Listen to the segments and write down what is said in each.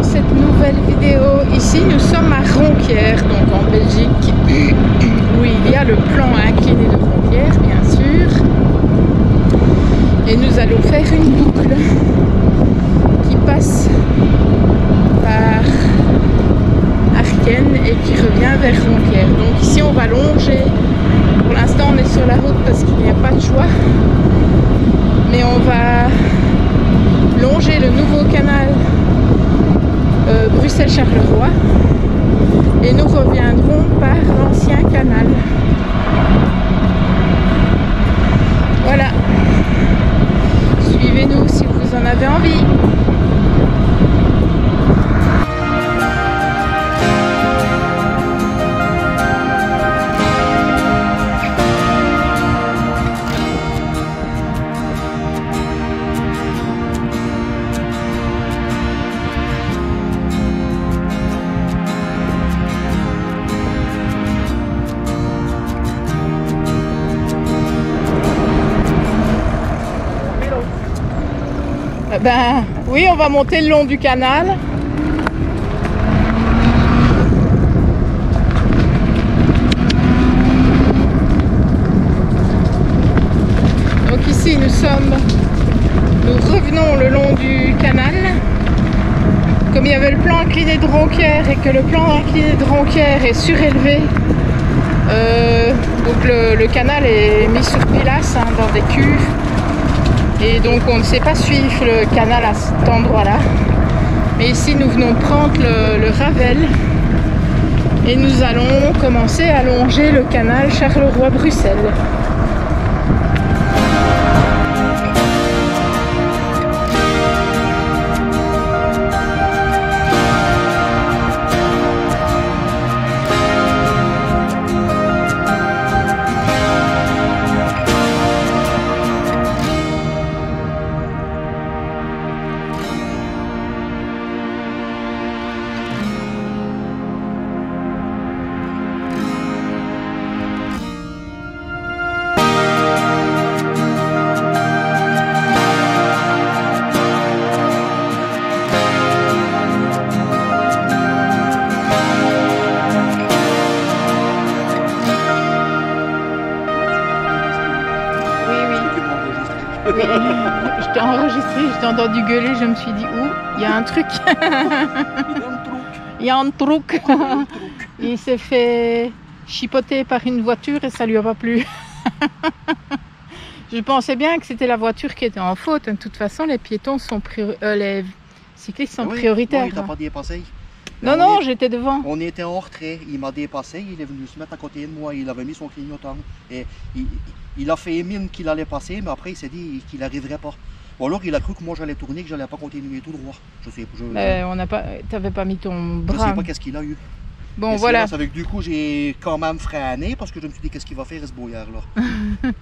dans cette nouvelle vidéo. Ici nous sommes à Ronquières, donc en Belgique, où il y a le plan incliné de Ronquières bien sûr. Et nous allons faire une boucle qui passe par Arken et qui revient vers Ronquières. Donc ici on va longer, pour l'instant on est sur la route parce qu'il n'y a pas de choix, mais on va longer le nouveau canal Bruxelles-Charleroi et nous reviendrons par l'ancien canal. Voilà, suivez-nous si vous en avez envie. Ben oui, on va monter le long du canal. Donc ici nous revenons le long du canal. Comme il y avait le plan incliné de Ronquières et que le plan incliné de Ronquières est surélevé, donc le canal est mis sur pilasse dans des cuves. Et donc on ne sait pas suivre le canal à cet endroit-là. Mais ici nous venons prendre le Ravel et nous allons commencer à longer le canal Charleroi-Bruxelles. Oui, je t'ai enregistré, je t'ai entendu gueuler, je me suis dit, ouh, il y a un truc. Il y a un truc. Il s'est fait chipoter par une voiture et ça lui a pas plu. Je pensais bien que c'était la voiture qui était en faute. De toute façon, les piétons sont les cyclistes sont prioritaires. Oui, il t'a pas dépassé. Non, non, j'étais devant. On était en retrait, il m'a dépassé, il est venu se mettre à côté de moi, il avait mis son clignotant. Et il a fait mine qu'il allait passer, mais après il s'est dit qu'il n'arriverait pas. Ou alors il a cru que moi j'allais tourner, que j'allais pas continuer tout droit. Je sais pas. T'avais pas mis ton bras. Je sais pas qu'est-ce qu'il a eu. Bon, voilà. C'est avec du coup j'ai quand même freiné parce que je me suis dit qu'est-ce qu'il va faire ce brouillard là.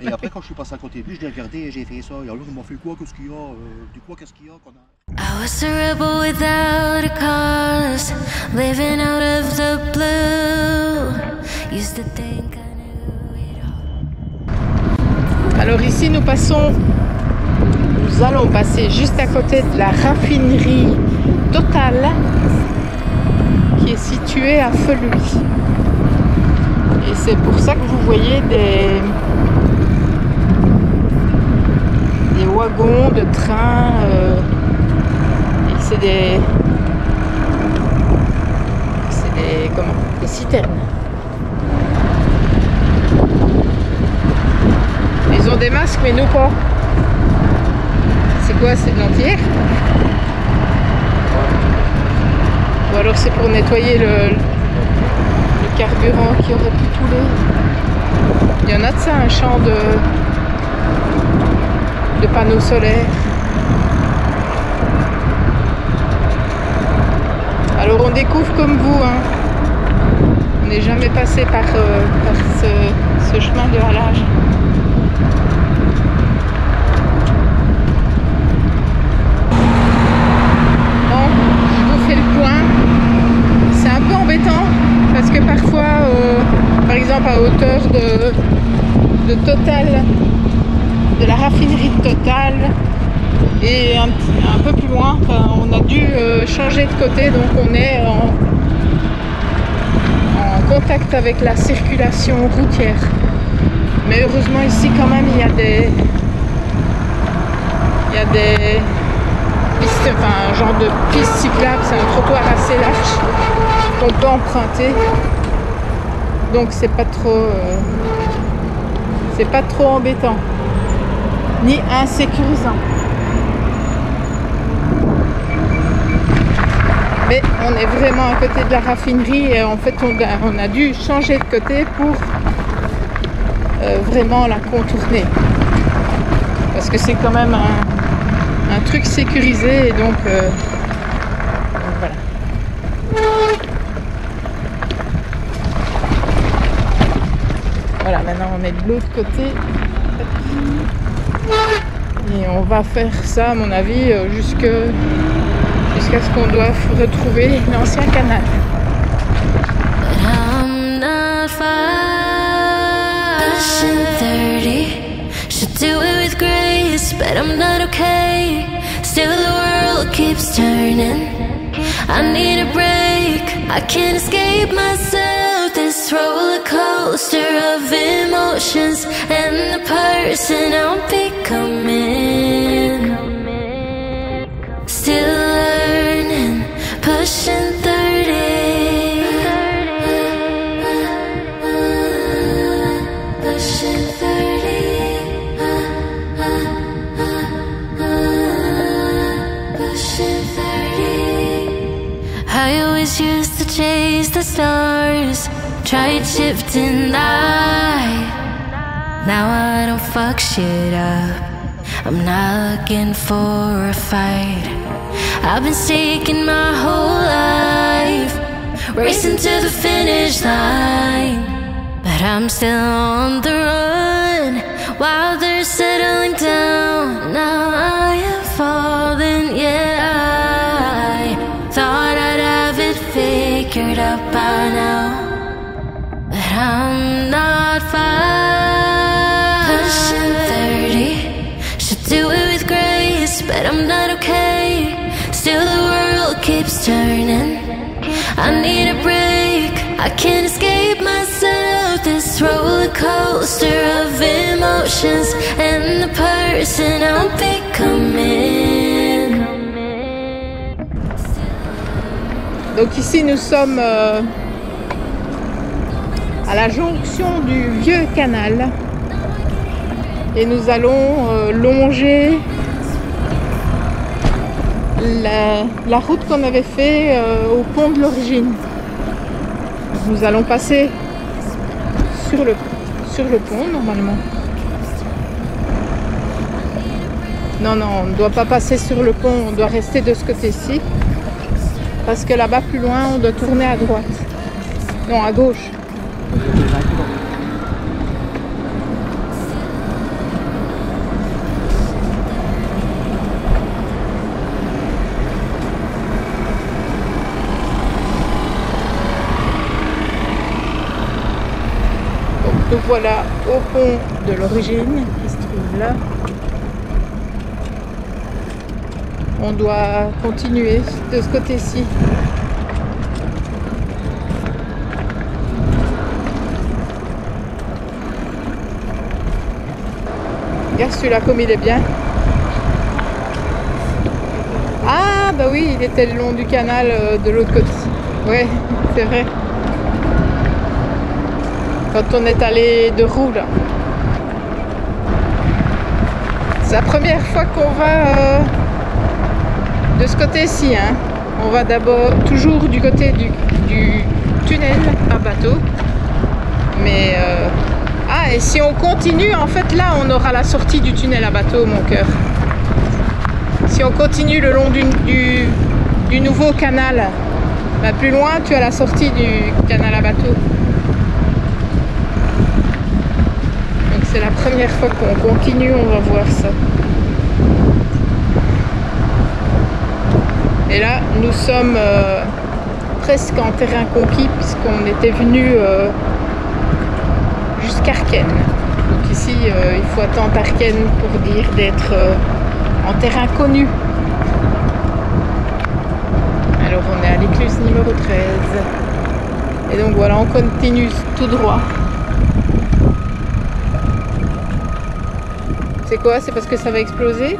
Et après quand je suis passé à côté de lui, je l'ai regardé et j'ai fait ça. Et alors il m'a fait quoi, qu'est-ce qu'il y a, du quoi qu'est-ce qu'il y a qu'on a. I was a rebel without a cause, living out of the blue. Used to think I knew it all. Alors ici nous allons passer juste à côté de la raffinerie Total qui est située à Feluy. Et c'est pour ça que vous voyez des wagons de train. C'est des citernes. Ils ont des masques mais nous pas. C'est quoi, c'est de l'antier? Ou alors c'est pour nettoyer le carburant qui aurait pu couler. Il y en a de ça, un champ de panneaux solaires. Alors on découvre comme vous, hein. On n'est jamais passé par ce chemin de halage. Bon, je vous fais le point. C'est un peu embêtant parce que parfois, par exemple à hauteur de Total, de la raffinerie de Total, Et un peu plus loin, on a dû changer de côté, donc on est en contact avec la circulation routière. Mais heureusement ici quand même il y a des pistes, enfin un genre de piste cyclable, c'est un trottoir assez large qu'on peut emprunter. Donc c'est pas trop embêtant ni insécurisant. Mais on est vraiment à côté de la raffinerie et en fait on a dû changer de côté pour vraiment la contourner. Parce que c'est quand même un truc sécurisé et donc voilà. Voilà, maintenant on est de l'autre côté. Et on va faire ça à mon avis jusqu'à ce qu'on doive retrouver l'ancien canal. Should do it with grace, but I'm not okay. Still the world keeps turning. I need a break, I can't escape myself. This roller coaster of emotions and the person I'm becoming. Still learning, pushing 30. Pushing 30. Pushing 30. I always used to chase the stars, tried shifting light. Now I don't fuck shit up, I'm not looking for a fight. I've been seeking my whole life, racing to the finish line. But I'm still on the run, while they're settling down. Now I am falling, yeah. I thought I'd have it figured out by now, but I'm not fine. Pushing 30, should do it with grace, but I'm not okay. Still the world keeps turning. I need a break, I can't escape myself. This roller coaster of emotions and the person I'm becoming. Donc ici nous sommes à la jonction du vieux canal et nous allons longer la route qu'on avait fait au pont de l'origine. Nous allons passer sur le pont normalement. Non, on ne doit pas passer sur le pont, on doit rester de ce côté-ci. Parce que là-bas plus loin, on doit tourner à droite. Non, à gauche. Donc nous voilà au pont de l'origine qui se trouve là. On doit continuer de ce côté-ci. Regarde celui-là comme il est bien. Ah bah oui, il était le long du canal de l'autre côté. Ouais, c'est vrai. Quand on est allé de roue là. C'est la première fois qu'on va de ce côté-ci, hein. On va d'abord toujours du côté du tunnel à bateau. Mais ah, et si on continue, en fait là on aura la sortie du tunnel à bateau, mon cœur. Si on continue le long du nouveau canal, bah, plus loin tu as la sortie du canal à bateau. Donc c'est la première fois qu'on continue, on va voir ça. Et là, nous sommes presque en terrain conquis puisqu'on était venu jusqu'à Arken. Donc ici, il faut attendre Arken pour dire d'être en terrain connu. Alors on est à l'écluse numéro 13. Et donc voilà, on continue tout droit. C'est quoi? C'est parce que ça va exploser?